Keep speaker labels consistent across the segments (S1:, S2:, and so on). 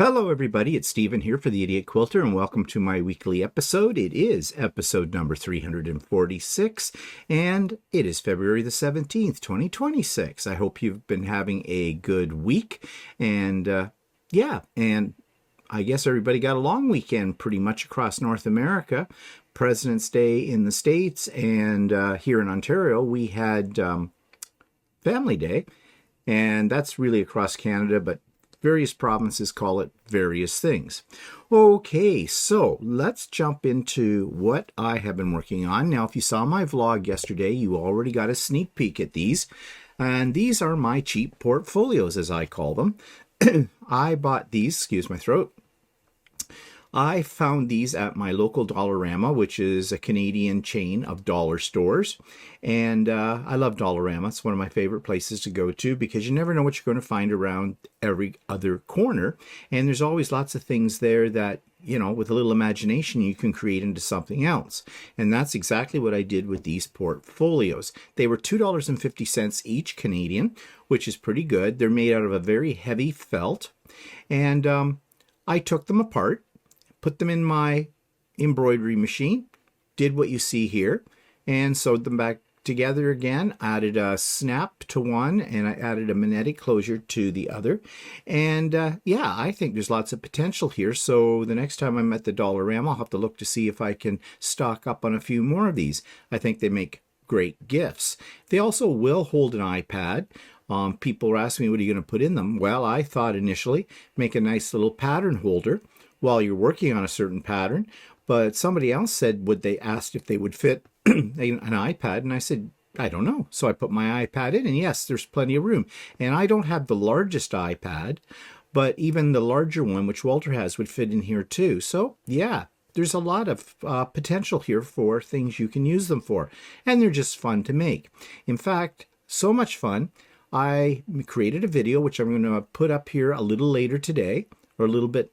S1: Hello everybody, it's Stephen here for the Idiot Quilter and welcome to my weekly episode. It is episode number 346 and it is February the 17th, 2026. I hope you've been having a good week and and I guess everybody got a long weekend pretty much across North America. President's Day in the States and here in Ontario we had Family Day, and that's really across Canada, but various provinces call it various things. Okay, so let's jump into what I have been working on. Now, if you saw my vlog yesterday, you already got a sneak peek at these. And these are my cheap portfolios, as I call them. I bought these, excuse my throat. I found these at my local Dollarama, which is a Canadian chain of dollar stores. And I love Dollarama. It's one of my favorite places to go to because you never know what you're going to find around every other corner. And there's always lots of things there that, you know, with a little imagination, you can create into something else. And that's exactly what I did with these portfolios. They were $2.50 each Canadian, which is pretty good. They're made out of a very heavy felt. And I took them apart, put them in my embroidery machine, did what you see here, and sewed them back together again, added a snap to one, and I added a magnetic closure to the other. And yeah, I think there's lots of potential here. So the next time I'm at the Dollarama, I'll have to look to see if I can stock up on a few more of these. I think they make great gifts. They also will hold an iPad. People were asking me, what are you going to put in them? Well, I thought initially, make a nice little pattern holder while you're working on a certain pattern, but somebody else said they asked if they would fit an iPad, and I said I don't know. So I put my iPad in, and yes, there's plenty of room. And I don't have the largest iPad, but even the larger one, which Walter has, would fit in here too. So yeah, there's a lot of potential here for things you can use them for, and they're just fun to make. In fact, so much fun, I created a video which I'm going to put up here a little later today, or a little bit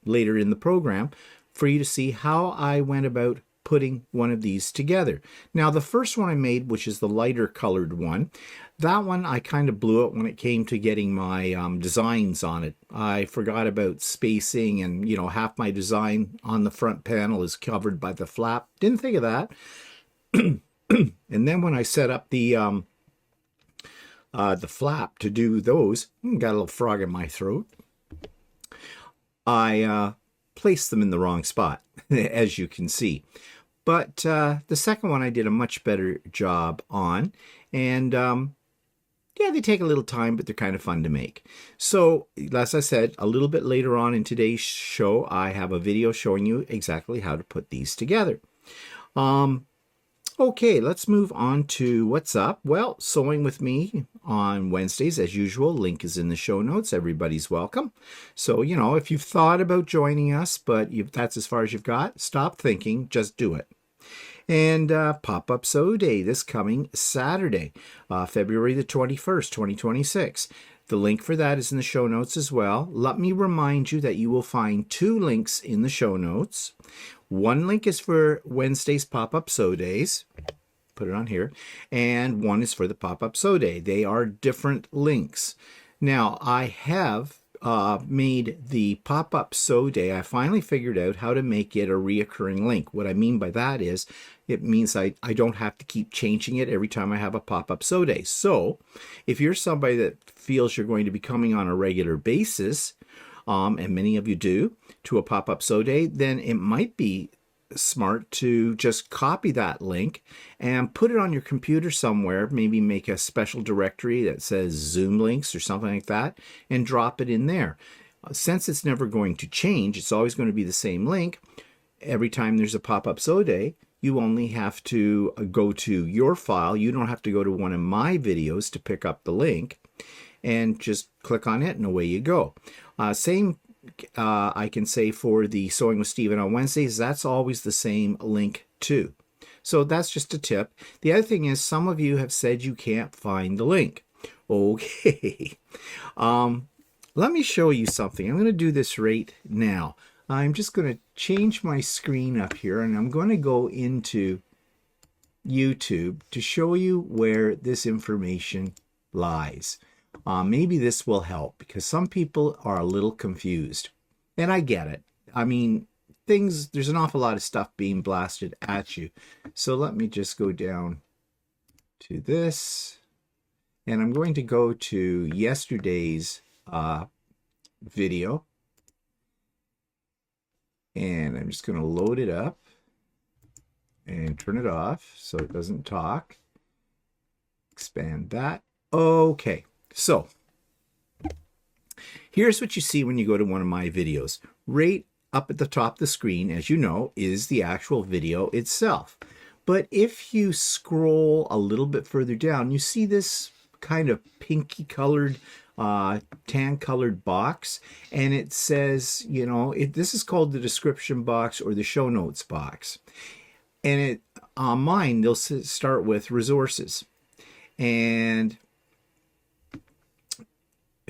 S1: later in the program, for you to see how I went about putting one of these together. Now, the first one I made, which is the lighter colored one, that one I kind of blew it when it came to getting my designs on it. I forgot about spacing, and you know, half my design on the front panel is covered by the flap. Didn't think of that. And then when I set up the flap to do those, got a little frog in my throat, I placed them in the wrong spot, as you can see. But the second one I did a much better job on. And yeah, they take a little time, but they're kind of fun to make. So, as I said, a little bit later on in today's show, I have a video showing you exactly how to put these together. Okay, let's move on to what's up. Well, sewing with me on Wednesdays, as usual. Link is in the show notes. Everybody's welcome. So, you know, if you've thought about joining us, but that's as far as you've got, stop thinking, just do it. And Pop-Up Sew Day this coming Saturday, February the 21st, 2026. The link for that is in the show notes as well. Let me remind you that you will find two links in the show notes. One link is for Wednesday's Pop-Up Sew Days. Put it on here. And one is for the Pop-Up Sew Day. They are different links. Now, I have made the Pop-Up Sew Day. I finally figured out how to make it a reoccurring link. What I mean by that is it means I don't have to keep changing it every time I have a Pop-Up Sew Day. So if you're somebody that feels you're going to be coming on a regular basis, and many of you do, to a Pop-Up Sew Day, then it might be smart to just copy that link and put it on your computer somewhere. Maybe make a special directory that says Zoom links or something like that and drop it in there. Since it's never going to change, it's always going to be the same link. Every time there's a Pop-Up Sew Day, you only have to go to your file. You don't have to go to one of my videos to pick up the link, and just click on it and away you go. Same I can say for the Sewing with Stephen on Wednesdays, that's always the same link too. So that's just a tip. The other thing is, some of you have said you can't find the link. Okay. Let me show you something. I'm going to do this right now. I'm just going to change my screen up here, and I'm going to go into YouTube to show you where this information lies. Maybe this will help, because some people are a little confused. And I get it. I mean, there's an awful lot of stuff being blasted at you. So let me just go down to this. And I'm going to go to yesterday's video. And I'm just going to load it up and turn it off so it doesn't talk. Expand that. Okay, so here's what you see when you go to one of my videos. Right up at the top of the screen, as you know, is the actual video itself. But if you scroll a little bit further down, you see this kind of pinky colored, tan colored box, and it says, you know, this is called the description box or the show notes box. And on mine, they'll start with resources. And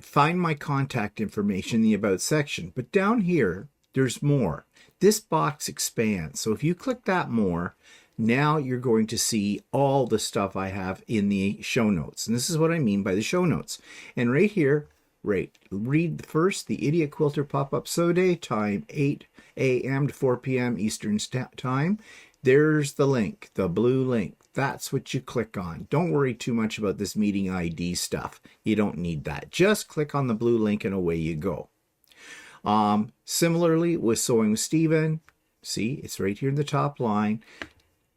S1: find my contact information in the About section. But down here, there's more. This box expands. So if you click that more, now you're going to see all the stuff I have in the show notes. And this is what I mean by the show notes. And right here, read first the Idiot Quilter Pop-Up Sew Day, time 8 a.m. to 4 p.m. Eastern Time. There's the link, the blue link. That's what you click on. Don't worry too much about this meeting ID stuff. You don't need that. Just click on the blue link and away you go. Similarly with Sewing with Stephen, see, it's right here in the top line.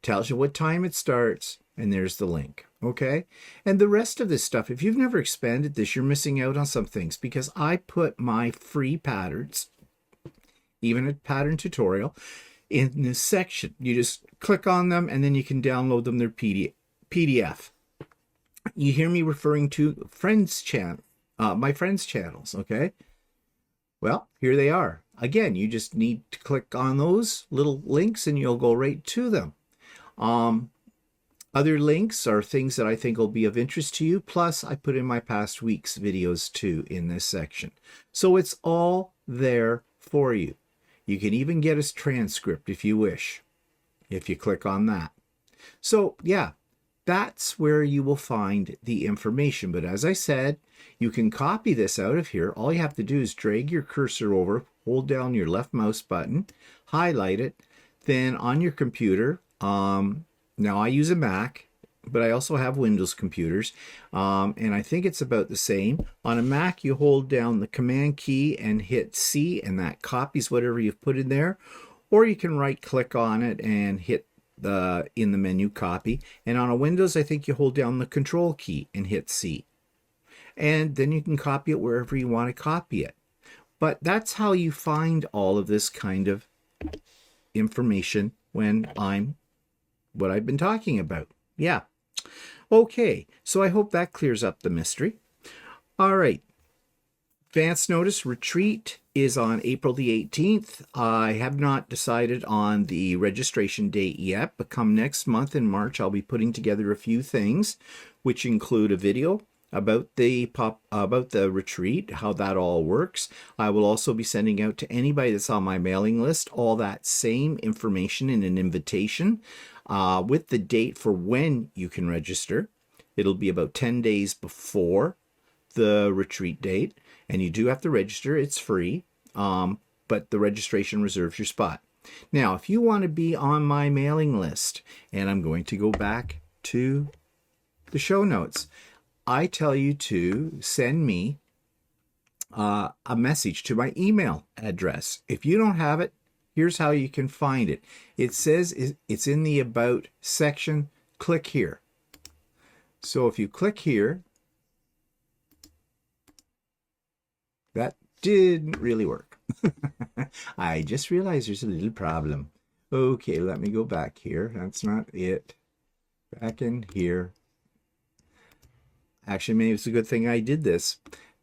S1: Tells you what time it starts, and there's the link. Okay? And the rest of this stuff, if you've never expanded this, you're missing out on some things, because I put my free patterns, even a pattern tutorial, in this section. You just click on them and then you can download them, their PDF. You hear me referring to friends channel, my friends channels, okay? Well, here they are. Again, you just need to click on those little links and you'll go right to them. Other links are things that I think will be of interest to you. Plus, I put in my past week's videos too in this section. So it's all there for you. You can even get a transcript if you wish, if you click on that. So yeah, that's where you will find the information. But as I said, you can copy this out of here. All you have to do is drag your cursor over, hold down your left mouse button, highlight it, then on your computer, now I use a Mac, but I also have Windows computers, and I think it's about the same. On a Mac, you hold down the Command key and hit C, and that copies whatever you've put in there. Or you can right-click on it and hit in the menu copy. And on a Windows, I think you hold down the Control key and hit C. And then you can copy it wherever you want to copy it. But that's how you find all of this kind of information when what I've been talking about. Yeah. Okay, so I hope that clears up the mystery. All right. Advance notice retreat is on April the 18th. I have not decided on the registration date yet, but come next month in March, I'll be putting together a few things, which include a video about the retreat, how that all works. I will also be sending out to anybody that's on my mailing list all that same information in an invitation with the date for when you can register. It'll be about 10 days before the retreat date, and you do have to register. It's free, but the registration reserves your spot. Now, if you want to be on my mailing list, and I'm going to go back to the show notes, I tell you to send me a message to my email address. If you don't have it, here's how you can find it. It says it's in the About section. Click here. So if you click here, that didn't really work. I just realized there's a little problem. Okay, let me go back here. That's not it. Back in here. Actually, maybe it's a good thing I did this,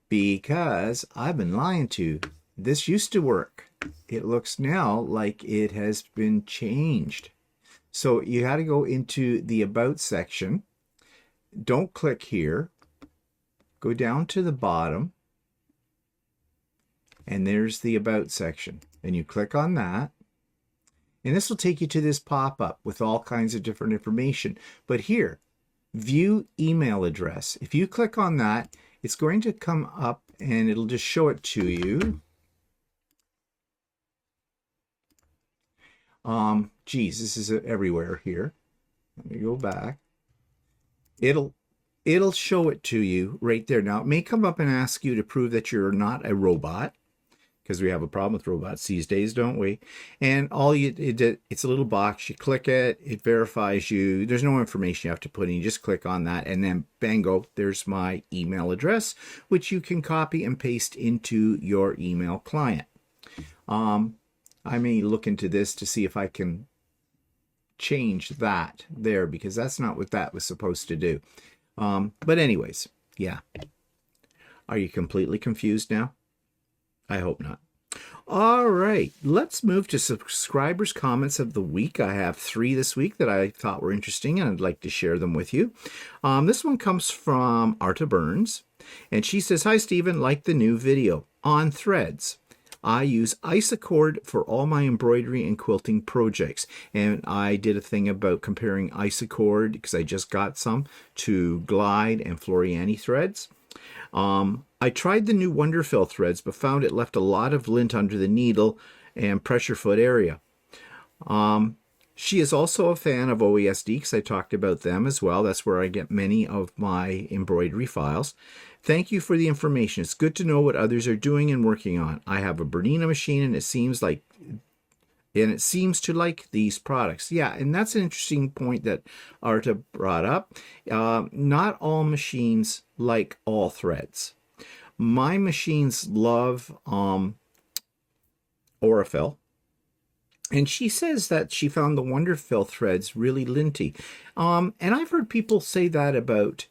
S1: because I've been lying to you. This used to work. It looks now like it has been changed. So you had to go into the About section. Don't click here. Go down to the bottom. And there's the About section. And you click on that. And this will take you to this pop-up with all kinds of different information. But here, view email address. If you click on that, it's going to come up and it'll just show it to you. Geez, this is everywhere here. Let me go back. It'll show it to you right there. Now, it may come up and ask you to prove that you're not a robot, because we have a problem with robots these days, don't we? And it's a little box. You click it, it verifies you. There's no information you have to put in. You just click on that, and then bango, there's my email address, which you can copy and paste into your email client. I may look into this to see if I can change that there, because that's not what that was supposed to do. But anyways, yeah. Are you completely confused now? I hope not. All right, let's move to subscribers' comments of the week. I have 3 this week that I thought were interesting, and I'd like to share them with you. This one comes from Arta Burns, and she says, "Hi, Stephen, like the new video on threads. I use Isacord for all my embroidery and quilting projects." And I did a thing about comparing Isacord, because I just got some, to Glide and Floriani threads. I tried the new Wonderfill threads, but found it left a lot of lint under the needle and pressure foot area. She is also a fan of OESD, because I talked about them as well. That's where I get many of my embroidery files. "Thank you for the information. It's good to know what others are doing and working on. I have a Bernina machine, and it seems to like these products." Yeah, and that's an interesting point that Arta brought up. Not all machines like all threads. My machines love Aurifil, and she says that she found the Wonderfill threads really linty. And I've heard people say that about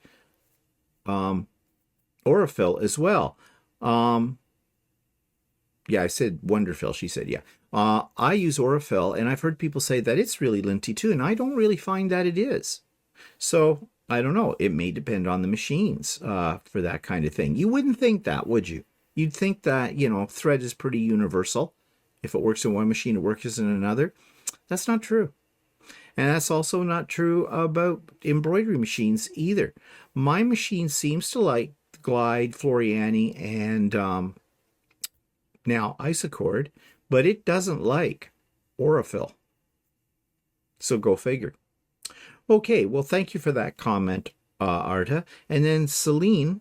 S1: Aurifil as well. Yeah, I said Wonderfill. She said, yeah. I use Aurifil, and I've heard people say that it's really linty too, and I don't really find that it is. So I don't know. It may depend on the machines for that kind of thing. You wouldn't think that, would you? You'd think that, thread is pretty universal. If it works in one machine, it works in another. That's not true. And that's also not true about embroidery machines either. My machine seems to like Glide, Floriani, and now Isacord, but it doesn't like Aurifil. So go figure. Okay, well, thank you for that comment, Arta. And then Selena,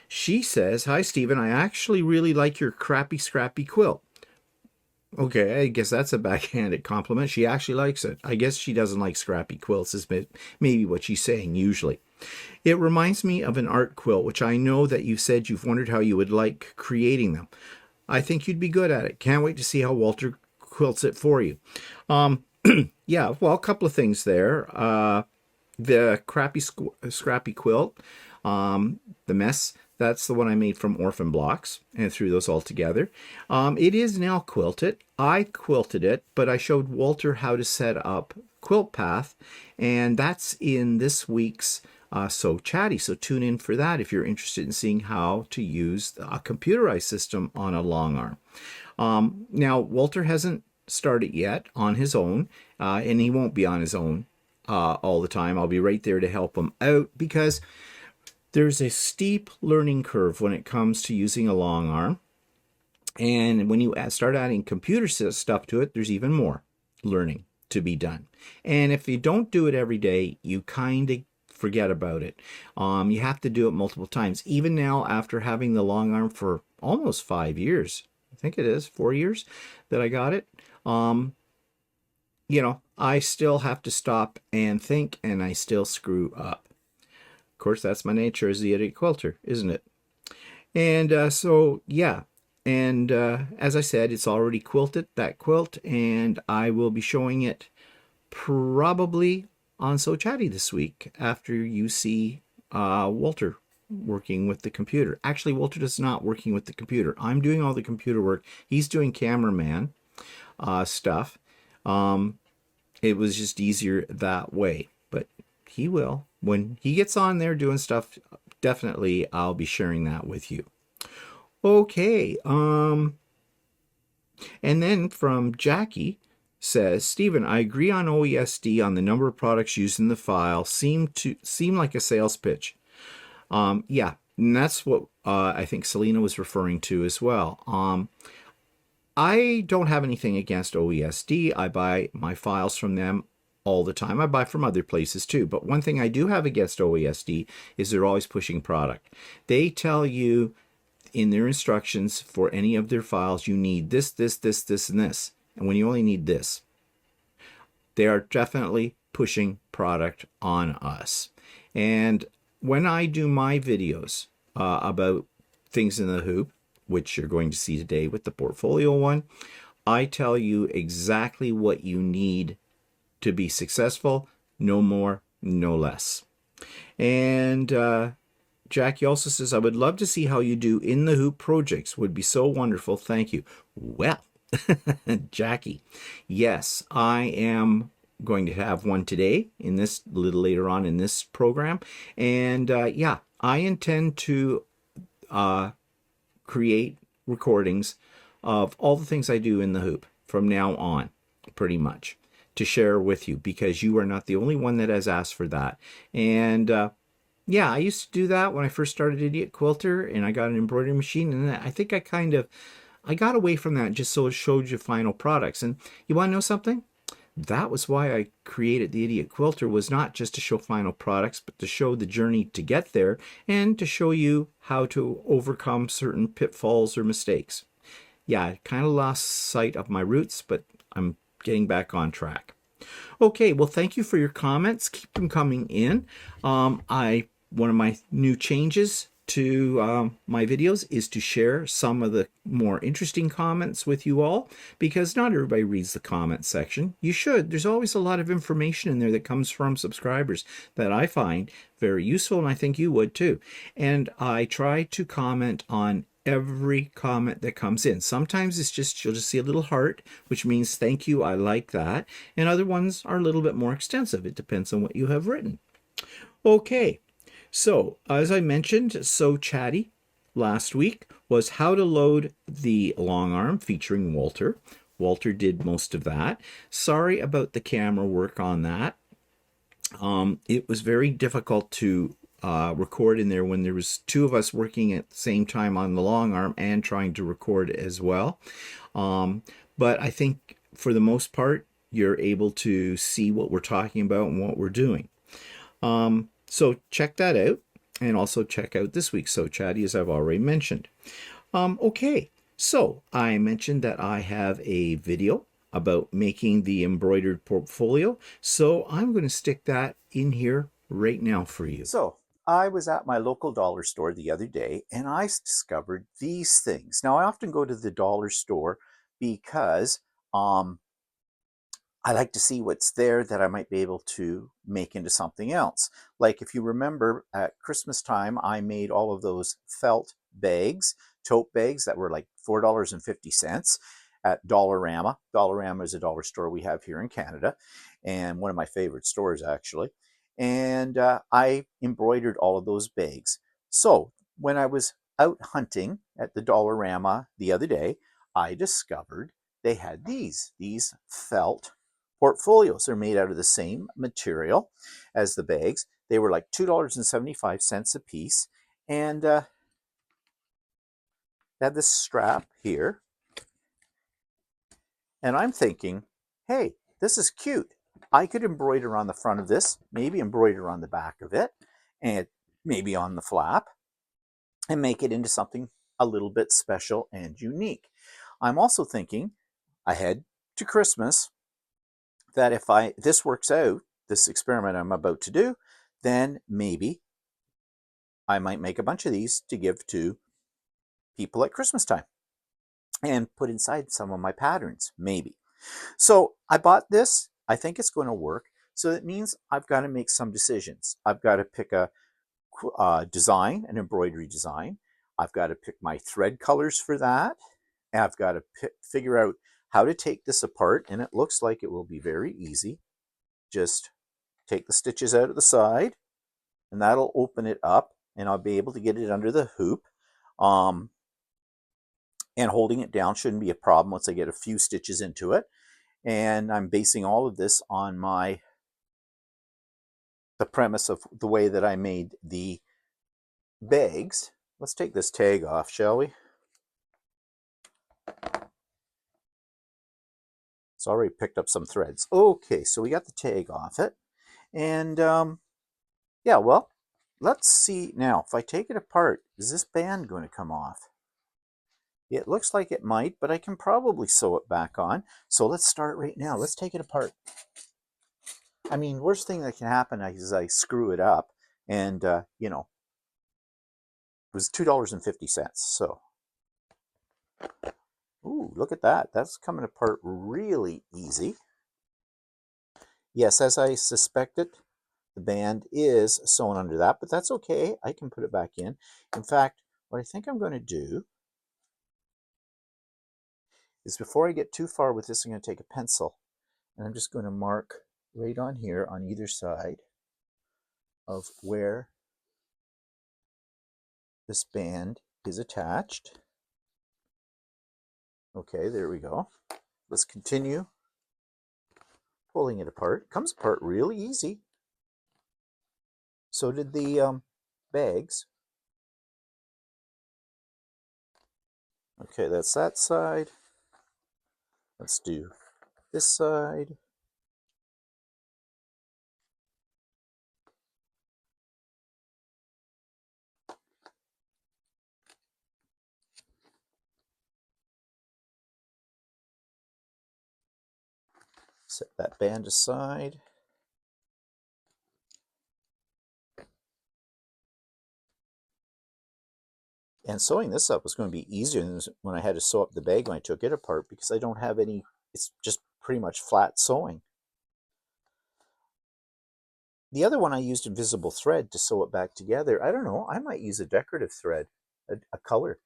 S1: she says, "Hi, Stephen, I actually really like your crappy scrappy quilt." Okay, I guess that's a backhanded compliment. She actually likes it. I guess she doesn't like scrappy quilts, is maybe what she's saying usually. "It reminds me of an art quilt, which I know that you said you've wondered how you would like creating them. I think you'd be good at it. Can't wait to see how Walter quilts it for you." Yeah, well, a couple of things there. The scrappy quilt, the mess, that's the one I made from orphan blocks and threw those all together. It is now quilted. I quilted it, but I showed Walter how to set up Quilt Path, and that's in this week's So Chatty. So tune in for that if you're interested in seeing how to use a computerized system on a long arm. Now, Walter hasn't started yet on his own, and he won't be on his own all the time. I'll be right there to help him out, because there's a steep learning curve when it comes to using a long arm. And when you start adding computer stuff to it, there's even more learning to be done. And if you don't do it every day, you kind of forget about it. You have to do it multiple times. Even now, after having the long arm for almost 5 years, I think it is 4 years that I got it, I still have to stop and think, and I still screw up. Of course, that's my nature as the Idiot Quilter, isn't it? And so, yeah. And as I said, it's already quilted, that quilt, and I will be showing it probably on So Chatty this week after you see Walter working with the computer. Actually, Walter is not working with the computer. I'm doing all the computer work. He's doing cameraman stuff. It was just easier that way, but he will. When he gets on there doing stuff, definitely I'll be sharing that with you. Okay, and then from Jackie says, "Stephen, I agree on OESD on the number of products used in the file seem like a sales pitch." Yeah, and that's what I think Selena was referring to as well. I don't have anything against OESD. I buy my files from them all the time. I buy from other places too. But one thing I do have against OESD is they're always pushing product. They tell you in their instructions for any of their files, you need this, this, this, this, and this. And when you only need this, they are definitely pushing product on us. And when I do my videos about things in the hoop, which you're going to see today with the portfolio one, I tell you exactly what you need to be successful, no more, no less. And Jackie also says, I would love to see how you do in the hoop projects. Would be so wonderful. Thank you. Well, Jackie, yes, I am going to have one today in this a little later on in this program. And yeah, I intend to create recordings of all the things I do in the hoop from now on, pretty much, to share with you, because you are not the only one that has asked for that. And yeah, I used to do that when I first started Idiot Quilter, and I got an embroidery machine, and I think I got away from that just so it showed you final products. And you want to know something? That was why I created the Idiot Quilter, was not just to show final products, but to show the journey to get there and to show you how to overcome certain pitfalls or mistakes. Yeah, I kind of lost sight of my roots, but I'm getting back on track. Okay, well, thank you for your comments. Keep them coming in. One of my new changes to my videos is to share some of the more interesting comments with you all, because not everybody reads the comment section. You should. There's always a lot of information in there that comes from subscribers that I find very useful, and I think you would too. And I try to comment on every comment that comes in. Sometimes it's just, you'll just see a little heart, which means thank you, I like that. And other ones are a little bit more extensive. It depends on what you have written. Okay, so as I mentioned, So Chatty last week was how to load the long arm featuring Walter. Walter did most of that. Sorry about the camera work on that. It was very difficult to record in there when there was two of us working at the same time on the long arm and trying to record as well. But I think for the most part, you're able to see what we're talking about and what we're doing. So check that out, and also check out this week's So Chatty, as I've already mentioned. Okay, so I mentioned that I have a video about making the embroidered portfolio, so I'm going to stick that in here right now for you. So I was at my local dollar store the other day, and I discovered these things. Now, I often go to the dollar store because I like to see what's there that I might be able to make into something else. Like if you remember at Christmas time, I made all of those felt bags, tote bags that were like $4.50 at Dollarama. Dollarama is a dollar store we have here in Canada, and one of my favorite stores actually. And I embroidered all of those bags. So when I was out hunting at the Dollarama the other day, I discovered they had these felt portfolios. Are made out of the same material as the bags. They were like $2.75 a piece, and they had this strap here. And I'm thinking, hey, this is cute. I could embroider on the front of this, maybe embroider on the back of it, and maybe on the flap, and make it into something a little bit special and unique. I'm also thinking ahead to Christmas that if this works out, this experiment I'm about to do, then maybe I might make a bunch of these to give to people at Christmas time and put inside some of my patterns, maybe. So I bought this. I think it's going to work. So that means I've got to make some decisions. I've got to pick a design, an embroidery design. I've got to pick my thread colors for that. And I've got to figure out how to take this apart, and it looks like it will be very easy. Just take the stitches out of the side, and that'll open it up, and I'll be able to get it under the hoop. And holding it down shouldn't be a problem once I get a few stitches into it. And I'm basing all of this on the premise of the way that I made the bags. Let's take this tag off, shall we? It's already picked up some threads. Okay, so we got the tag off it. And yeah, well, let's see now. If I take it apart, is this band going to come off? It looks like it might, but I can probably sew it back on. So let's start right now. Let's take it apart. I mean, worst thing that can happen is I screw it up, and you know, it was $2.50. So, ooh, look at that. That's coming apart really easy. Yes, as I suspected, the band is sewn under that, but that's okay. I can put it back in. In fact, what I think I'm going to do is, before I get too far with this, I'm going to take a pencil, and I'm just going to mark right on here on either side of where this band is attached. Okay, there we go. Let's continue pulling it apart. It comes apart really easy. So did the bags. Okay, that's that side. Let's do this side. Set that band aside. And sewing this up was going to be easier than when I had to sew up the bag when I took it apart, because I don't have any, it's just pretty much flat sewing. The other one I used invisible thread to sew it back together. I don't know, I might use a decorative thread, a color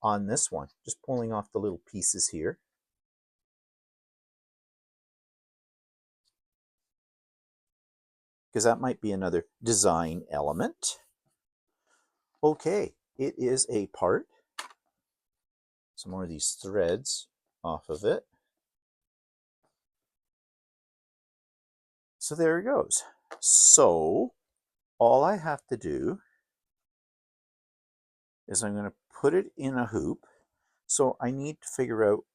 S1: on this one, just pulling off the little pieces here. Because that might be another design element. Okay, it is a part. Some more of these threads off of it. So there it goes. So all I have to do is I'm going to put it in a hoop. So I need to figure out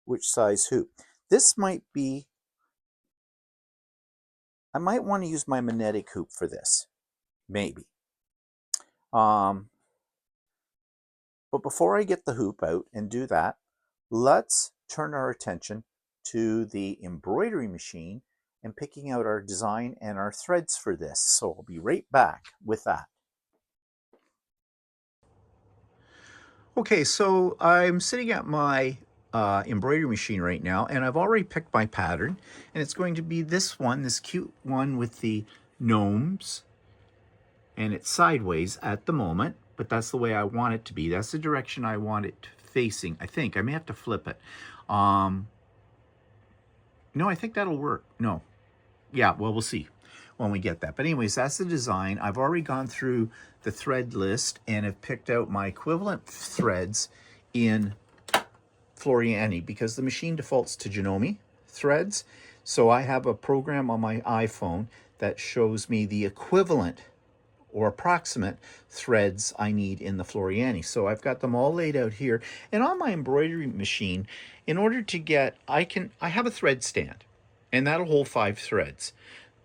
S1: which size hoop. This might be, I might want to use my magnetic hoop for this, maybe. But before I get the hoop out and do that, let's turn our attention to the embroidery machine and picking out our design and our threads for this. So I'll be right back with that. Okay, so I'm sitting at my embroidery machine right now, and I've already picked my pattern, and it's going to be this one, this cute one with the gnomes, and it's sideways at the moment, but that's the way I want it to be. That's the direction I want it facing. I think I may have to flip it. No, I think that'll work. No, yeah, well, we'll see when we get that. But anyways, that's the design. I've already gone through the thread list and have picked out my equivalent threads in Floriani, because the machine defaults to Janome threads. So I have a program on my iPhone that shows me the equivalent or approximate threads I need in the Floriani. So I've got them all laid out here. And on my embroidery machine, in order to get, I have a thread stand, and that'll hold 5 threads.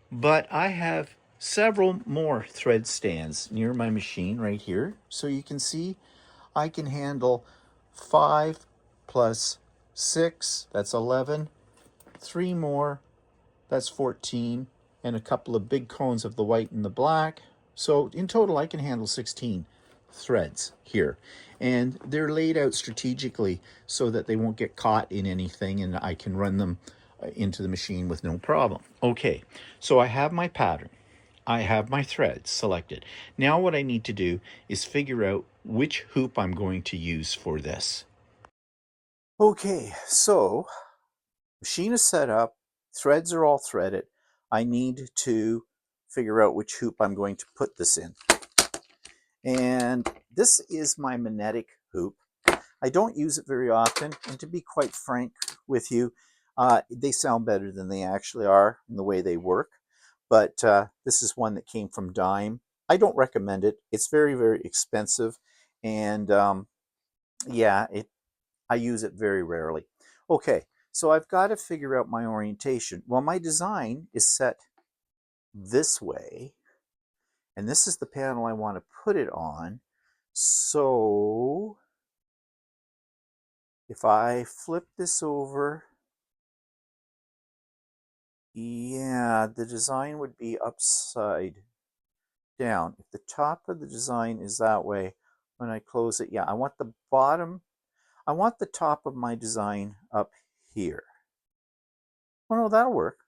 S1: But I have several more thread stands near my machine right here. So you can see I can handle 5 plus 6, that's 11, 3 more, that's 14, and a couple of big cones of the white and the black. So in total, I can handle 16 threads here. And they're laid out strategically so that they won't get caught in anything, and I can run them into the machine with no problem. Okay, so I have my pattern. I have my threads selected. Now what I need to do is figure out which hoop I'm going to use for this. Okay, so machine is set up, threads are all threaded. I need to figure out which hoop I'm going to put this in. And this is my magnetic hoop. I don't use it very often, and to be quite frank with you, they sound better than they actually are in the way they work. But this is one that came from Dime. I don't recommend it. It's very, very expensive, and yeah, I use it very rarely. Okay, So I've got to figure out my orientation. Well, my design is set this way, and this is the panel I want to put it on. So if I flip this over, yeah, the design would be upside down. If the top of the design is that way, when I close it, yeah, I want the bottom, I want the top of my design up here. Oh no, that'll work.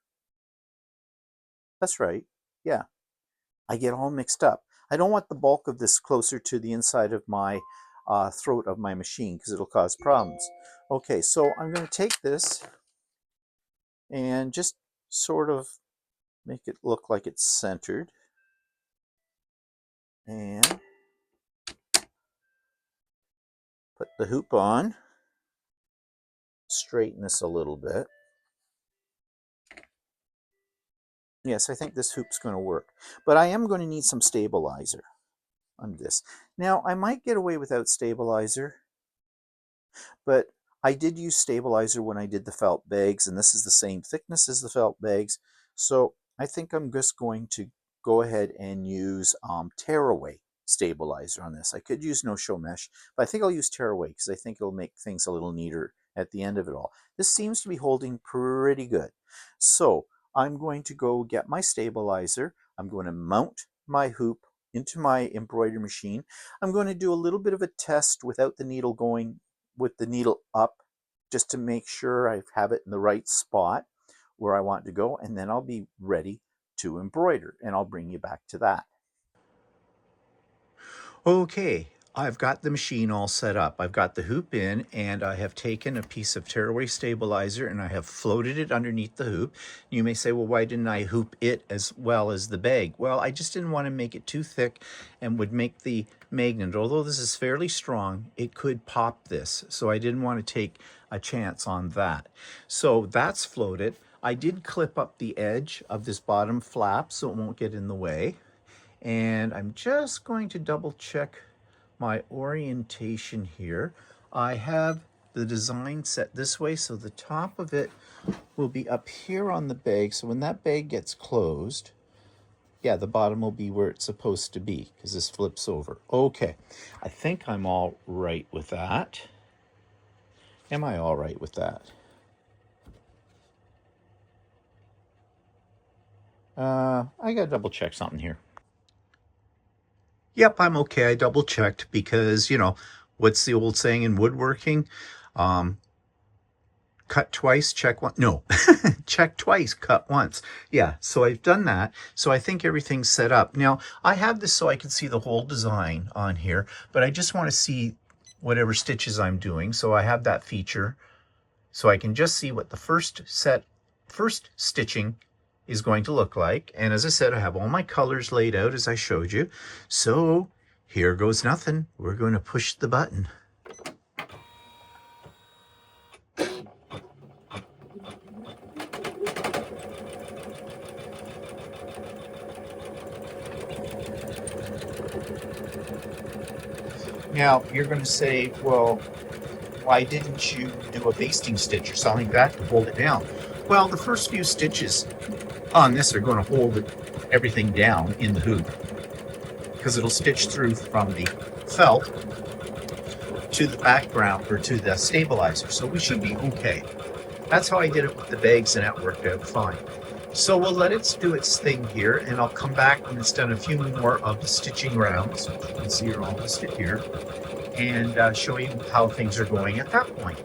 S1: That's right. Yeah. I get all mixed up. I don't want the bulk of this closer to the inside of my throat of my machine because it'll cause problems. Okay, so I'm going to take this and just sort of make it look like it's centered. And put the hoop on. Straighten this a little bit. Yes, I think this hoop's going to work. But I am going to need some stabilizer on this. Now, I might get away without stabilizer, but I did use stabilizer when I did the felt bags, and this is the same thickness as the felt bags. So I think I'm just going to go ahead and use tearaway stabilizer on this. I could use no-show mesh, but I think I'll use tearaway because I think it'll make things a little neater at the end of it all. This seems to be holding pretty good. So I'm going to go get my stabilizer. I'm going to mount my hoop into my embroidery machine. I'm going to do a little bit of a test without the needle going, with the needle up, just to make sure I have it in the right spot where I want to go, and then I'll be ready to embroider, and I'll bring you back to that. Okay, I've got the machine all set up. I've got the hoop in, and I have taken a piece of tearaway stabilizer and I have floated it underneath the hoop. You may say, well, why didn't I hoop it as well as the bag? Well, I just didn't want to make it too thick and would make the magnet, although this is fairly strong, it could pop this. So I didn't want to take a chance on that. So that's floated. I did clip up the edge of this bottom flap so it won't get in the way. And I'm just going to double check my orientation here. I have the design set this way, so the top of it will be up here on the bag. So when that bag gets closed, yeah, the bottom will be where it's supposed to be because this flips over. Okay, I think I'm all right with that. Am I all right with that? I gotta double check something here. Yep, I'm okay. I double checked because, you know, what's the old saying in woodworking? Cut twice, check once. No, check twice, cut once. Yeah, so I've done that. So I think everything's set up. Now, I have this so I can see the whole design on here, but I just want to see whatever stitches I'm doing. So I have that feature so I can just see what the first stitching is going to look like. And as I said, I have all my colors laid out as I showed you. So here goes nothing. We're going to push the button. Now, you're going to say, well, why didn't you do a basting stitch or something like that to hold it down? Well, the first few stitches on this are going to hold everything down in the hoop because it'll stitch through from the felt to the background or to the stabilizer. So we should be okay. That's how I did it with the bags, and that worked out fine. So we'll let it do its thing here, and I'll come back when it's done a few more of the stitching rounds, which you can see are all listed here, and show you how things are going at that point.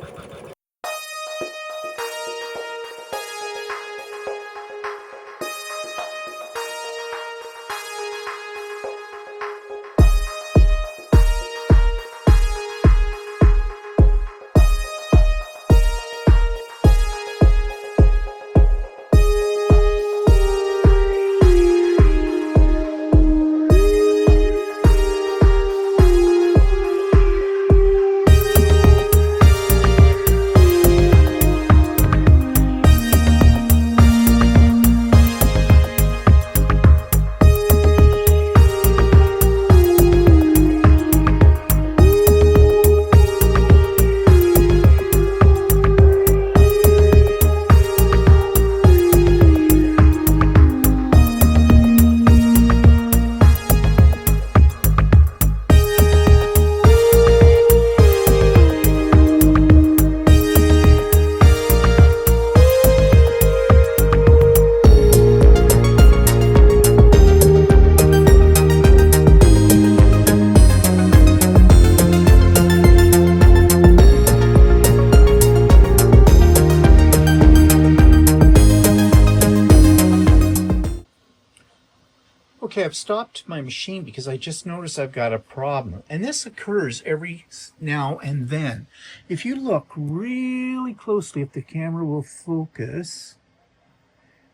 S1: Okay, I've stopped my machine because I just noticed I've got a problem. And this occurs every now and then. If you look really closely, if the camera will focus,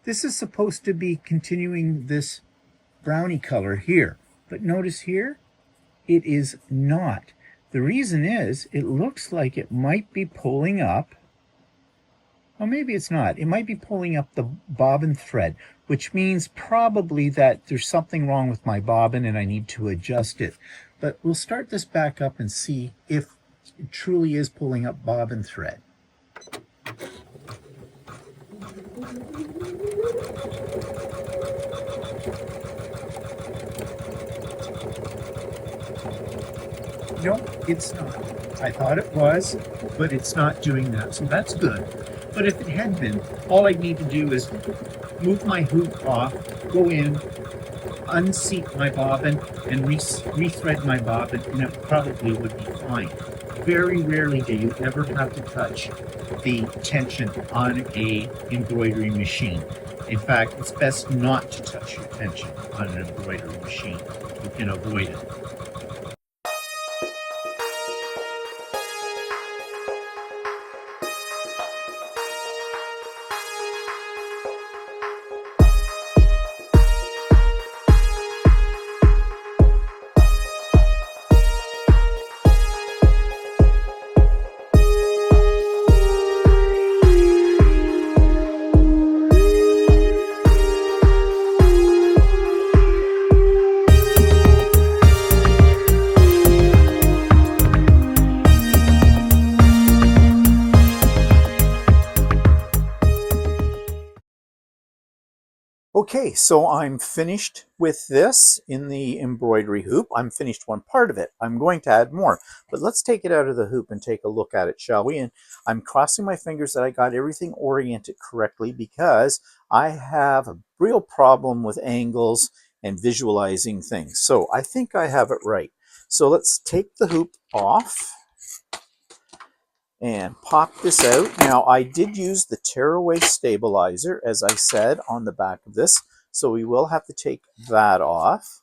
S1: this is supposed to be continuing this brownie color here. But notice here, it is not. The reason is, it looks like it might be pulling up. Well, maybe it's not. It might be pulling up the bobbin thread, which means probably that there's something wrong with my bobbin and I need to adjust it. But we'll start this back up and see if it truly is pulling up bobbin thread. No, it's not. I thought it was, but it's not doing that, so that's good. But if it had been, all I need to do is move my hoop off, go in, unseat my bobbin, and rethread my bobbin, and it probably would be fine. Very rarely do you ever have to touch the tension on a embroidery machine. In fact, it's best not to touch your tension on an embroidery machine. You can avoid it. Okay, so I'm finished with this in the embroidery hoop. I'm finished one part of it. I'm going to add more, but let's take it out of the hoop and take a look at it, shall we? And I'm crossing my fingers that I got everything oriented correctly, because I have a real problem with angles and visualizing things. So I think I have it right. So let's take the hoop off and pop this out. Now, I did use the tearaway stabilizer, as I said, on the back of this, so we will have to take that off.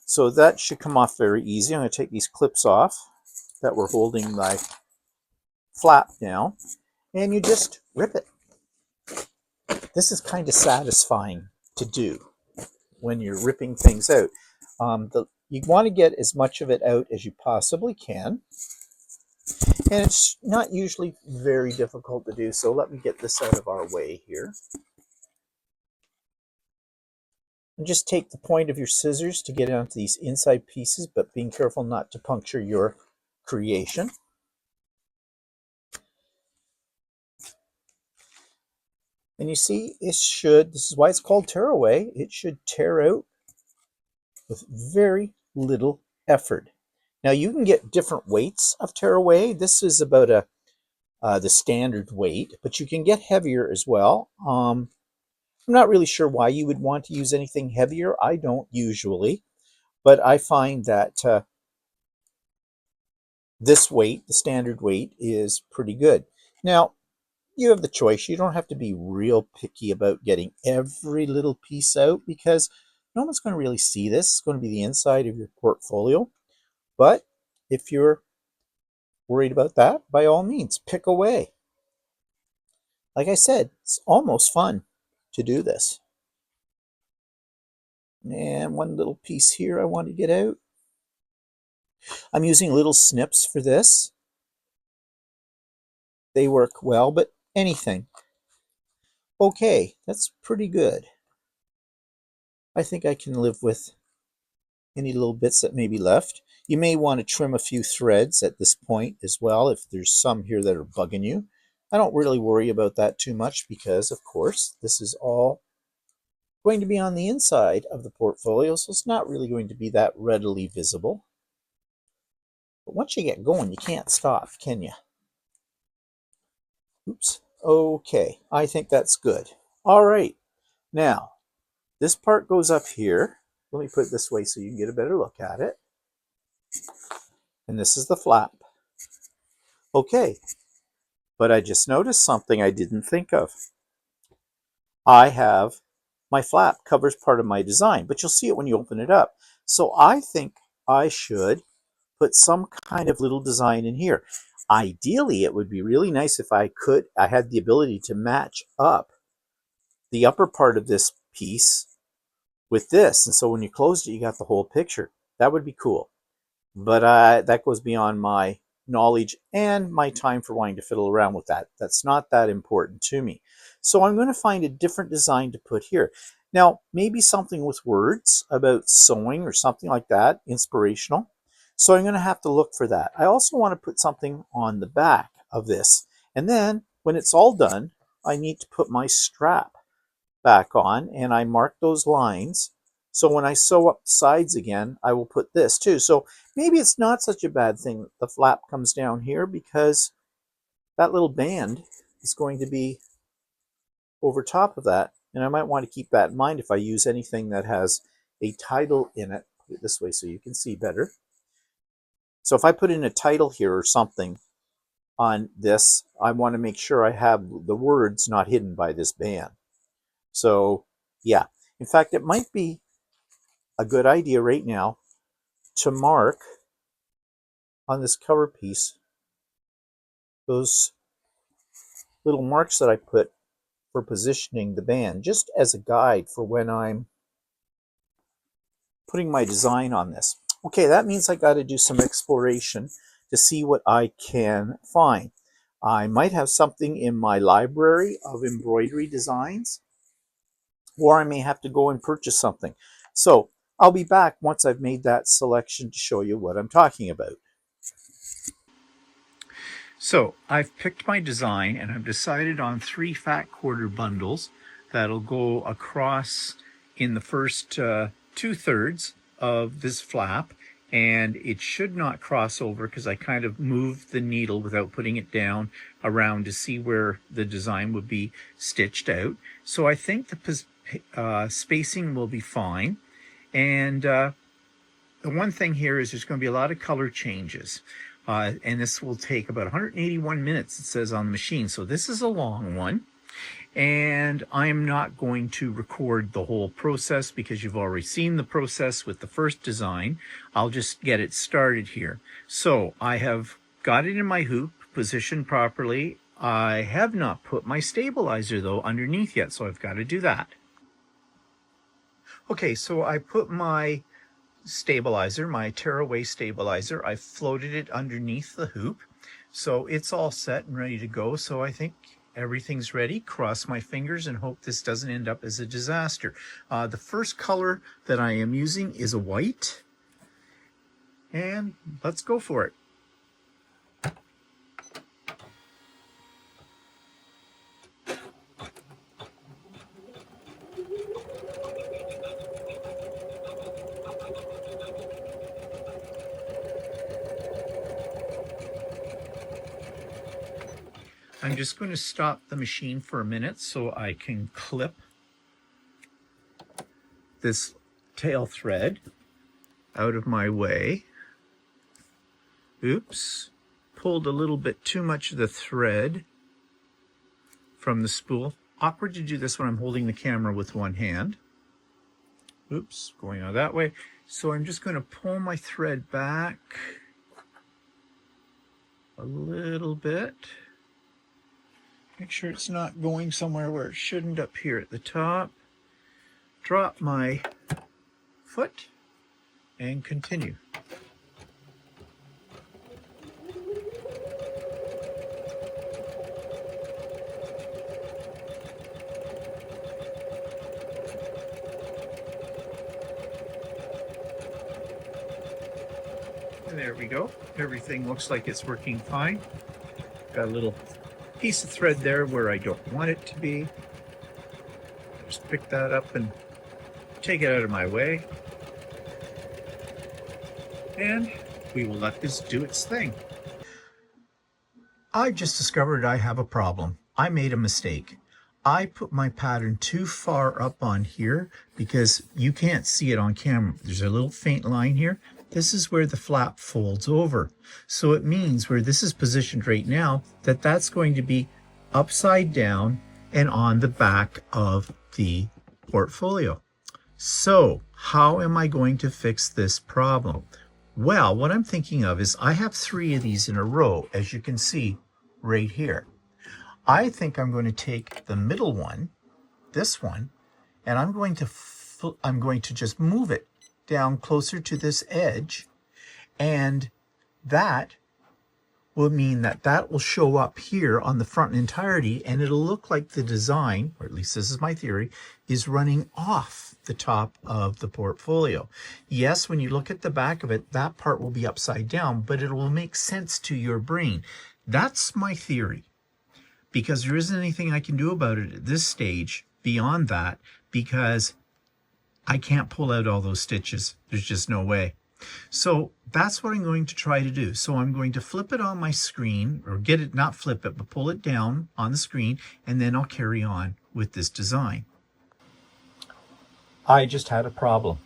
S1: So that should come off very easy. I'm going to take these clips off that were holding my flap down, and you just rip it. This is kind of satisfying to do when you're ripping things out. You want to get as much of it out as you possibly can. And it's not usually very difficult to do, so let me get this out of our way here. And just take the point of your scissors to get onto these inside pieces, but being careful not to puncture your creation. And you see, this is why it's called tearaway, it should tear out with very little effort. Now, you can get different weights of tearaway. This is about the standard weight, but you can get heavier as well. I'm not really sure why you would want to use anything heavier. I don't usually, but I find that this weight, the standard weight, is pretty good. Now, you have the choice. You don't have to be real picky about getting every little piece out, because no one's going to really see this. It's going to be the inside of your portfolio. But if you're worried about that, by all means, pick away. Like I said, it's almost fun to do this. And one little piece here I want to get out. I'm using little snips for this. They work well, but anything. Okay, that's pretty good. I think I can live with any little bits that may be left. You may want to trim a few threads at this point as well, if there's some here that are bugging you. I don't really worry about that too much, because of course this is all going to be on the inside of the portfolio, so it's not really going to be that readily visible. But once you get going, you can't stop, can you? Oops. Okay, I think that's good. All right, now this part goes up here. Let me put it this way so you can get a better look at it. And this is the flap. Okay, but I just noticed something I didn't think of. I have my flap covers part of my design, but you'll see it when you open it up. So I think I should put some kind of little design in here. Ideally, it would be really nice if I had the ability to match up the upper part of this piece with this. And so when you closed it, you got the whole picture. That would be cool. But that goes beyond my knowledge and my time for wanting to fiddle around with that. That's not that important to me. So I'm going to find a different design to put here. Now, maybe something with words about sewing or something like that, inspirational. So I'm going to have to look for that. I also want to put something on the back of this. And then when it's all done, I need to put my strap back on, and I mark those lines. So when I sew up the sides again, I will put this too. So maybe it's not such a bad thing that the flap comes down here, because that little band is going to be over top of that. And I might want to keep that in mind if I use anything that has a title in it. Put it this way so you can see better. So if I put in a title here or something on this, I want to make sure I have the words not hidden by this band. So yeah, in fact, it might be a good idea right now to mark on this cover piece those little marks that I put for positioning the band, just as a guide for when I'm putting my design on this. Okay, that means I got to do some exploration to see what I can find. I might have something in my library of embroidery designs, or I may have to go and purchase something. So I'll be back once I've made that selection to show you what I'm talking about. So I've picked my design, and I've decided on 3 fat quarter bundles that'll go across in the first 2/3 of this flap, and it should not cross over because I kind of moved the needle without putting it down around to see where the design would be stitched out. So I think the spacing will be fine. And the one thing here is there's going to be a lot of color changes. And this will take about 181 minutes, it says on the machine. So this is a long one. And I'm not going to record the whole process because you've already seen the process with the first design. I'll just get it started here. So I have got it in my hoop, positioned properly. I have not put my stabilizer, though, underneath yet, so I've got to do that. Okay, so I put my stabilizer, my tearaway stabilizer, I floated it underneath the hoop. So it's all set and ready to go. So I think everything's ready. Cross my fingers and hope this doesn't end up as a disaster. The first color that I am using is a white. And let's go for it. I'm just going to stop the machine for a minute so I can clip this tail thread out of my way. Oops, pulled a little bit too much of the thread from the spool. Awkward to do this when I'm holding the camera with one hand. Oops, going out that way. So I'm just going to pull my thread back a little bit. Make sure it's not going somewhere where it shouldn't up here at the top. Drop my foot and continue. And there we go. Everything looks like it's working fine. Got a little piece of thread there where I don't want it to be. Just pick that up and take it out of my way. And we will let this do its thing. I just discovered I have a problem. I made a mistake. I put my pattern too far up on here because you can't see it on camera. There's a little faint line here. This is where the flap folds over. So it means where this is positioned right now, that's going to be upside down and on the back of the portfolio. So how am I going to fix this problem? Well, what I'm thinking of is I have 3 of these in a row, as you can see right here. I think I'm going to take the middle one, this one, and I'm going to just move it down closer to this edge, and that will mean that that will show up here on the front entirety, and it'll look like the design, or at least this is my theory, is running off the top of the portfolio. Yes, when you look at the back of it, that part will be upside down, but it will make sense to your brain. That's my theory, because there isn't anything I can do about it at this stage beyond that, because I can't pull out all those stitches. There's just no way. So that's what I'm going to try to do. So I'm going to flip it on my screen, or get it, not flip it, but pull it down on the screen, and then I'll carry on with this design. I just had a problem.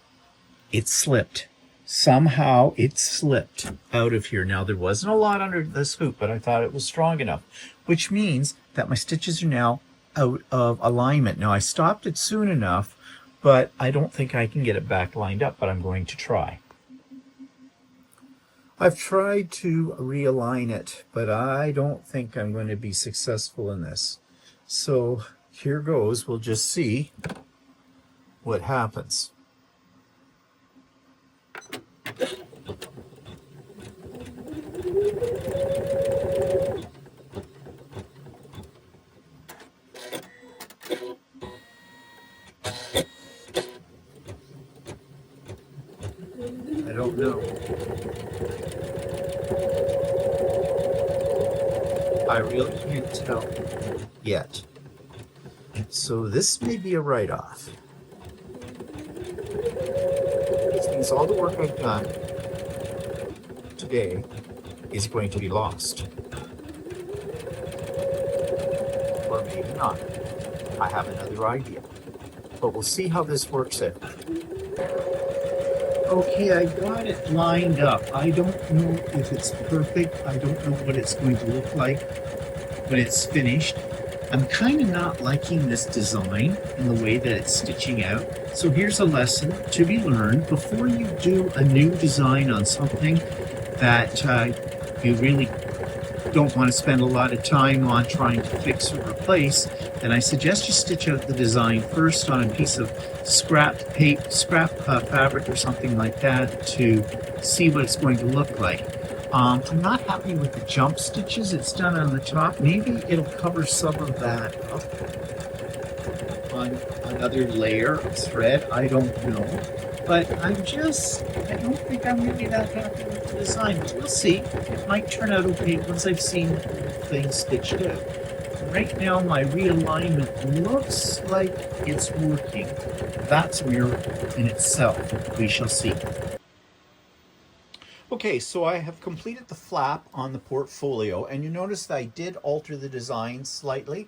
S1: It slipped. Somehow it slipped out of here. Now there wasn't a lot under this hoop, but I thought it was strong enough, which means that my stitches are now out of alignment. Now I stopped it soon enough, but I don't think I can get it back lined up, but I'm going to try. I've tried to realign it, but I don't think I'm going to be successful in this. So here goes. We'll just see what happens. I don't know. I really can't tell yet. So this may be a write-off. This means all the work I've done today is going to be lost. Or maybe not. I have another idea. But we'll see how this works out. Okay, I got it lined up. I don't know if it's perfect. I don't know what it's going to look like when it's finished. I'm kind of not liking this design in the way that it's stitching out. So here's a lesson to be learned. Before you do a new design on something that you really don't want to spend a lot of time on trying to fix or replace, then I suggest you stitch out the design first on a piece of scrap fabric or something like that to see what it's going to look like. I'm not happy with the jump stitches it's done on the top. Maybe it'll cover some of that up on another layer of thread. I don't know. But I don't think I'm really that happy with the design. But we'll see. It might turn out okay once I've seen the whole thing stitched out. Right now, my realignment looks like it's working. That's a miracle in itself. We shall see. Okay, so I have completed the flap on the portfolio, and you notice that I did alter the design slightly.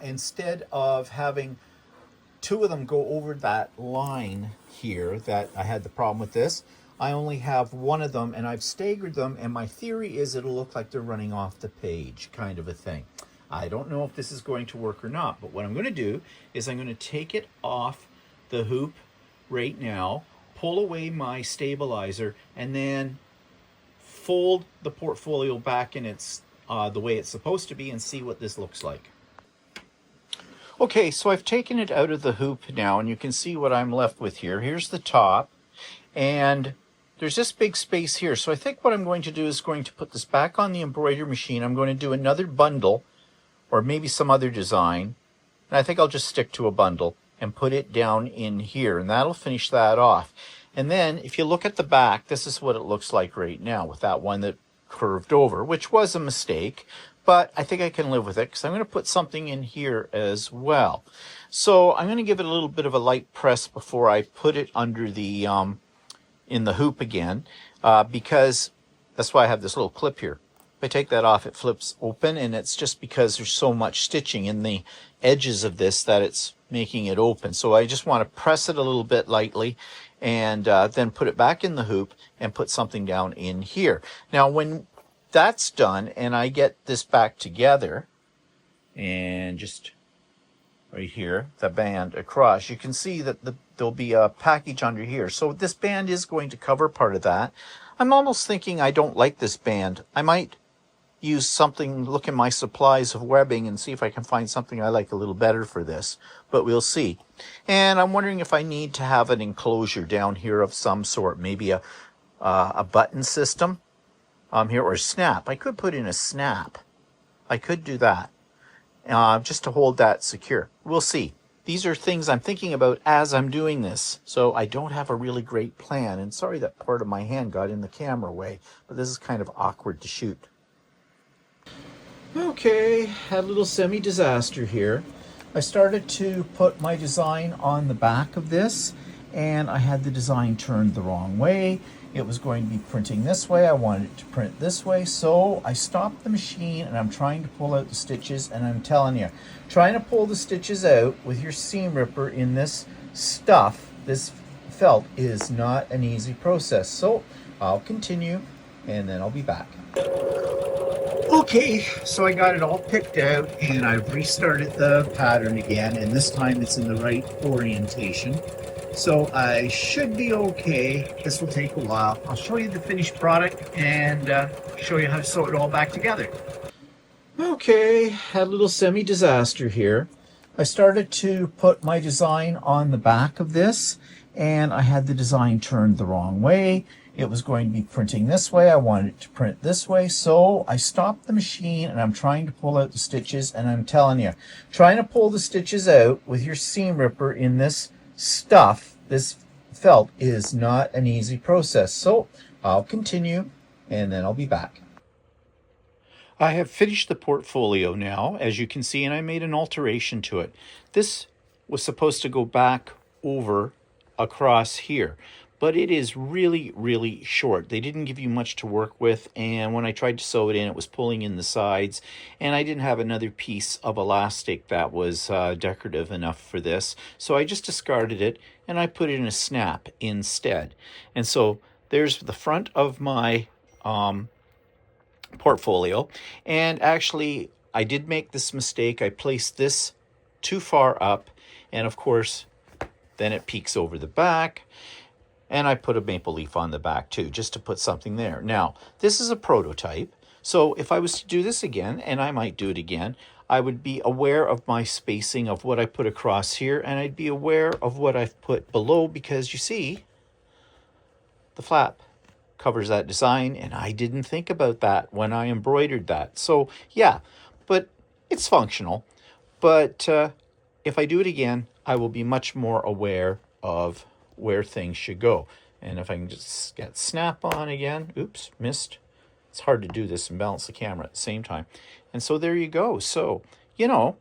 S1: Instead of having 2 of them go over that line here that I had the problem with this, I only have 1 of them, and I've staggered them, and my theory is it'll look like they're running off the page, kind of a thing. I don't know if this is going to work or not, but what I'm going to do is I'm going to take it off the hoop right now, pull away my stabilizer, and then fold the portfolio back in its the way it's supposed to be and see what this looks like. Okay, so I've taken it out of the hoop now, and you can see what I'm left with here. Here's the top, and there's this big space here. So I think what I'm going to do is going to put this back on the embroidery machine. I'm going to do another bundle, or maybe some other design, and I think I'll just stick to a bundle and put it down in here, and that'll finish that off. And then if you look at the back, this is what it looks like right now with that one that curved over, which was a mistake, but I think I can live with it because I'm going to put something in here as well. So I'm going to give it a little bit of a light press before I put it under the in the hoop again, because that's why I have this little clip here. If I take that off, it flips open, and it's just because there's so much stitching in the edges of this that it's making it open. So I just want to press it a little bit lightly, and then put it back in the hoop and put something down in here. Now when that's done and I get this back together, and just right here, the band across, you can see that there'll be a package under here. So this band is going to cover part of that. I'm almost thinking I don't like this band. I might use something, look in my supplies of webbing and see if I can find something I like a little better for this, but we'll see. And I'm wondering if I need to have an enclosure down here of some sort, maybe a button system here, or snap. I could put in a snap. I could do that. Just to hold that secure. We'll see. These are things I'm thinking about as I'm doing this. So I don't have a really great plan. And sorry that part of my hand got in the camera way, but this is kind of awkward to shoot. Okay, had a little semi-disaster here. I started to put my design on the back of this, and I had the design turned the wrong way. It was going to be printing this way. I wanted it to print this way. So I stopped the machine and I'm trying to pull out the stitches, and I'm telling you, trying to pull the stitches out with your seam ripper in this stuff, this felt, is not an easy process. So I'll continue and then I'll be back. Okay, so I got it all picked out and I've restarted the pattern again, and this time it's in the right orientation. So I should be okay. This will take a while. I'll show you the finished product and show you how to sew it all back together. Okay, had a little semi-disaster here. I started to put my design on the back of this, and I had the design turned the wrong way. It was going to be printing this way. I wanted it to print this way. So I stopped the machine and I'm trying to pull out the stitches, and I'm telling you, trying to pull the stitches out with your seam ripper in this stuff, this felt, is not an easy process. So I'll continue and then I'll be back. I have finished the portfolio now, as you can see, and I made an alteration to it. This was supposed to go back over across here, but it is really, really short. They didn't give you much to work with, and when I tried to sew it in, it was pulling in the sides, and I didn't have another piece of elastic that was decorative enough for this, so I just discarded it, and I put it in a snap instead. And so there's the front of my portfolio, and actually I did make this mistake. I placed this too far up, and of course then it peeks over the back. And I put a maple leaf on the back too, just to put something there. Now, this is a prototype, so if I was to do this again, and I might do it again, I would be aware of my spacing of what I put across here, and I'd be aware of what I've put below, because you see, the flap covers that design, and I didn't think about that when I embroidered that. So yeah, but it's functional. But if I do it again, I will be much more aware of where things should go. And if I can just get snap on again, oops, missed. It's hard to do this and balance the camera at the same time. And so there you go. So, you know,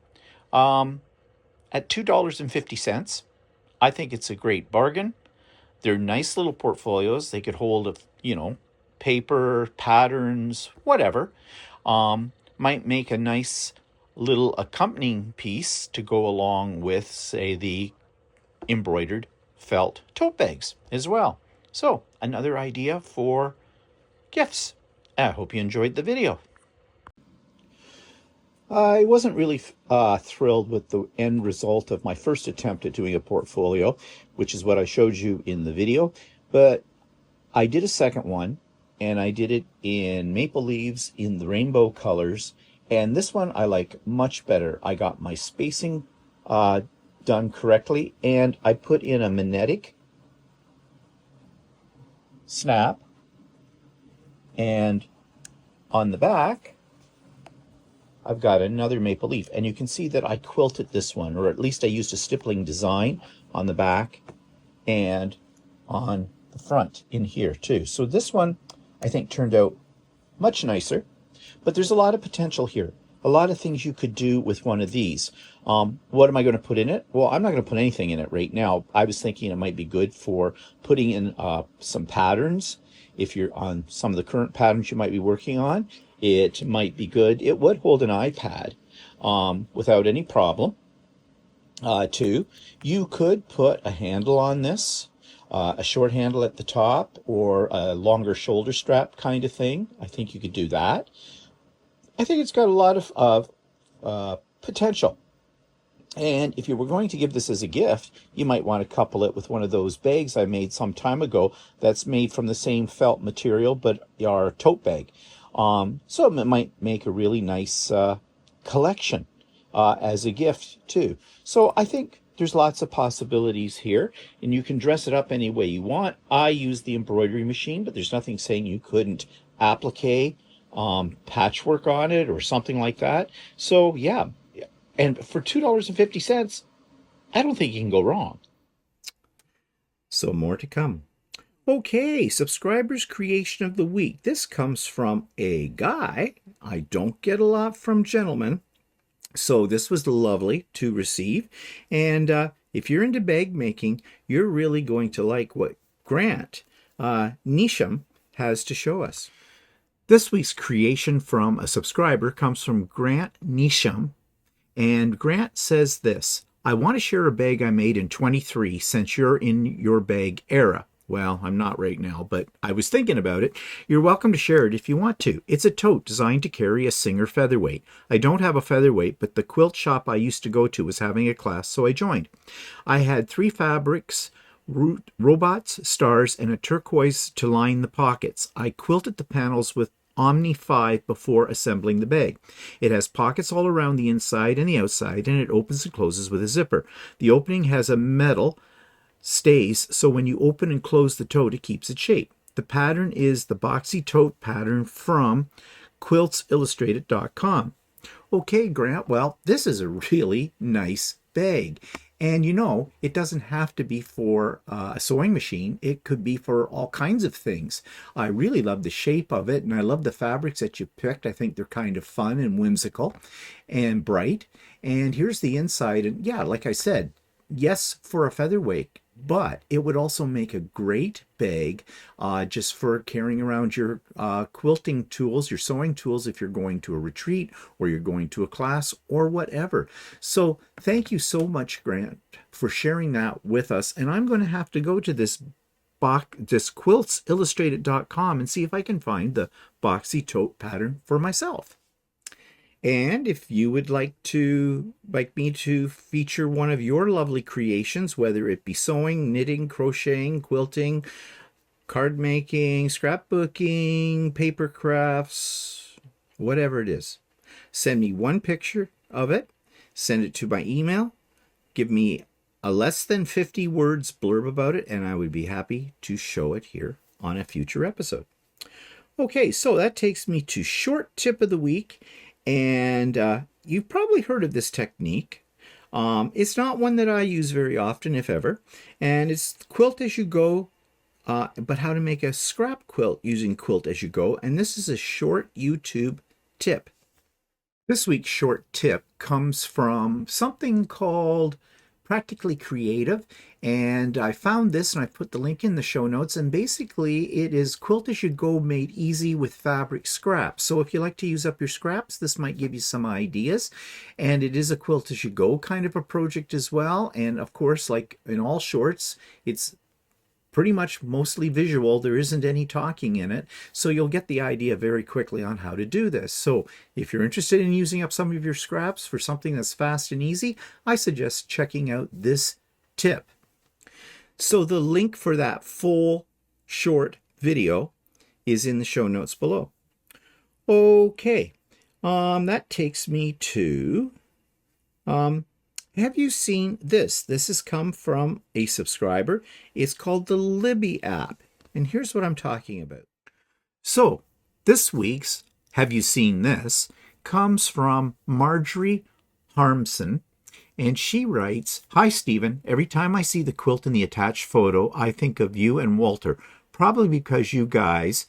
S1: at $2.50, I think it's a great bargain. They're nice little portfolios. They could hold, you know, paper, patterns, whatever. Might make a nice little accompanying piece to go along with, say, the embroidered felt tote bags as well. So another idea for gifts. I hope you enjoyed the video. I wasn't really thrilled with the end result of my first attempt at doing a portfolio, which is what I showed you in the video, but I did a second one, and I did it in maple leaves in the rainbow colors, and this one I like much better. I got my spacing done correctly, and I put in a magnetic snap, and on the back I've got another maple leaf, and you can see that I quilted this one, or at least I used a stippling design on the back and on the front in here too. So this one I think turned out much nicer, but there's a lot of potential here. A lot of things you could do with one of these. What am I going to put in it? Well, I'm not going to put anything in it right now. I was thinking it might be good for putting in some patterns. If you're on some of the current patterns you might be working on, it might be good. It would hold an iPad without any problem. Too, you could put a handle on this, a short handle at the top, or a longer shoulder strap kind of thing. I think you could do that. I think it's got a lot of potential. And if you were going to give this as a gift, you might want to couple it with one of those bags I made some time ago that's made from the same felt material, but our tote bag. So it might make a really nice collection as a gift too. So I think there's lots of possibilities here, and you can dress it up any way you want. I use the embroidery machine, but there's nothing saying you couldn't applique patchwork on it or something like that. So yeah. And for $2.50, I don't think you can go wrong. So more to come. Okay, subscribers creation of the week. This comes from a guy. I don't get a lot from gentlemen. So this was lovely to receive. And if you're into bag making, you're really going to like what Grant Nisham has to show us. This week's creation from a subscriber comes from Grant Nisham. And Grant says this: I want to share a bag I made in 23 since you're in your bag era. Well, I'm not right now, but I was thinking about it. You're welcome to share it if you want to. It's a tote designed to carry a Singer featherweight. I don't have a featherweight, but the quilt shop I used to go to was having a class, so I joined. I had 3 fabrics, robots, stars, and a turquoise to line the pockets. I quilted the panels with Omni 5 before assembling the bag. It has pockets all around the inside and the outside, and it opens and closes with a zipper. The opening has a metal stays, so when you open and close the tote, it keeps its shape. The pattern is the Boxy tote pattern from quiltsillustrated.com. Okay, Grant, well, this is a really nice bag. And you know, it doesn't have to be for a sewing machine. It could be for all kinds of things. I really love the shape of it, and I love the fabrics that you picked. I think they're kind of fun and whimsical and bright. And here's the inside. And yeah, like I said, yes, for a featherweight, but it would also make a great bag just for carrying around your quilting tools, your sewing tools, if you're going to a retreat or you're going to a class or whatever. So thank you so much, Grant, for sharing that with us. And I'm going to have to go to this quiltsillustrated.com and see if I can find the Boxy tote pattern for myself. And if you would like me to feature one of your lovely creations, whether it be sewing, knitting, crocheting, quilting, card making, scrapbooking, paper crafts, whatever it is, send me one picture of it, send it to my email, give me a less than 50 words blurb about it, and I would be happy to show it here on a future episode. Okay, so that takes me to short tip of the week. And you've probably heard of this technique. It's not one that I use very often, if ever. And it's quilt as you go, but how to make a scrap quilt using quilt as you go. And this is a short YouTube tip. This week's short tip comes from something called Practically Creative, and I found this and I put the link in the show notes, and basically it is quilt as you go made easy with fabric scraps. So if you like to use up your scraps, this might give you some ideas. And it is a quilt as you go kind of a project as well, and of course, like in all shorts, it's pretty much mostly visual. There isn't any talking in it, so you'll get the idea very quickly on how to do this. So if you're interested in using up some of your scraps for something that's fast and easy, I suggest checking out this tip. So the link for that full short video is in the show notes below. Okay, that takes me to have you seen this? This has come from a subscriber. It's called the Libby App. And here's what I'm talking about. So this week's Have You Seen This comes from Marjorie Harmson. And she writes, Hi, Stephen. Every time I see the quilt in the attached photo, I think of you and Walter, probably because you guys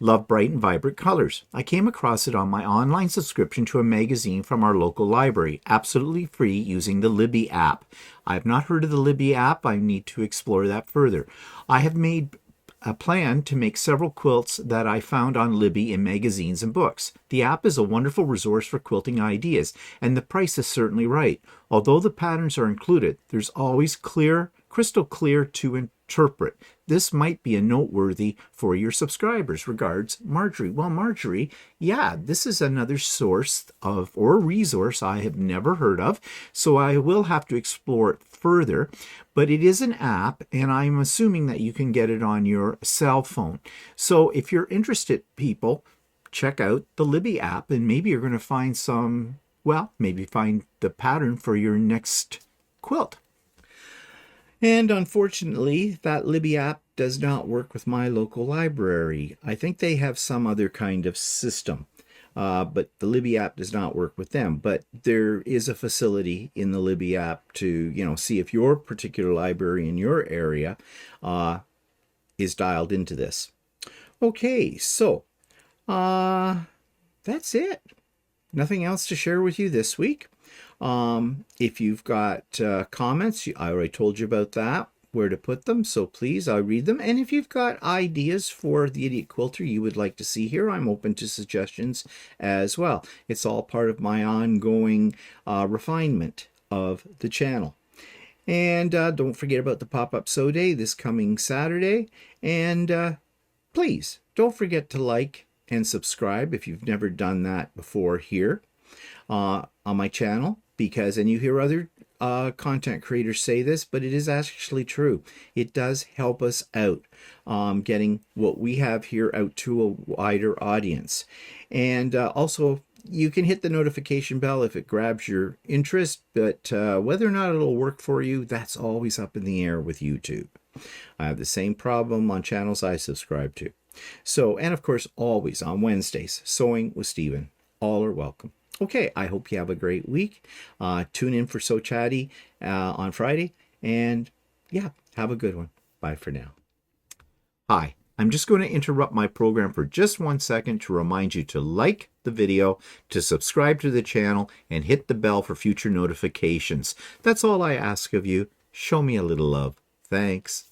S1: love bright and vibrant colors. I came across it on my online subscription to a magazine from our local library, absolutely free, using the Libby app. I have not heard of the Libby app. I need to explore that further. I have made a plan to make several quilts that I found on Libby in magazines and books. The app is a wonderful resource for quilting ideas, and the price is certainly right. Although the patterns are included, there's always clear crystal clear to interpret. This might be a noteworthy for your subscribers. Regards, Marjorie. Well, Marjorie, yeah, this is another source of or resource I have never heard of, so I will have to explore it further. But it is an app, and I'm assuming that you can get it on your cell phone. So if you're interested, people, check out the Libby app, and maybe you're going to find some, well, maybe find the pattern for your next quilt. And unfortunately, that Libby app does not work with my local library. I think they have some other kind of system, but the Libby app does not work with them. But there is a facility in the Libby app to, see if your particular library in your area is dialed into this. Okay, so that's it. Nothing else to share with you this week. If you've got comments, I already told you about that, where to put them, so please, I'll read them. And if you've got ideas for the Idiot Quilter you would like to see here, I'm open to suggestions as well. It's all part of my ongoing refinement of the channel. And don't forget about the pop-up sew day this coming Saturday. And please, don't forget to like and subscribe if you've never done that before here on my channel, because, and you hear other content creators say this, but it is actually true. It does help us out getting what we have here out to a wider audience. And also, you can hit the notification bell if it grabs your interest, but whether or not it'll work for you, that's always up in the air with YouTube. I have the same problem on channels I subscribe to. So, and of course, always on Wednesdays, Sewing with Stephen. All are welcome. Okay, I hope you have a great week. Tune in for So Chatty on Friday. And yeah, have a good one. Bye for now. Hi, I'm just going to interrupt my program for just 1 second to remind you to like the video, to subscribe to the channel, and hit the bell for future notifications. That's all I ask of you. Show me a little love. Thanks.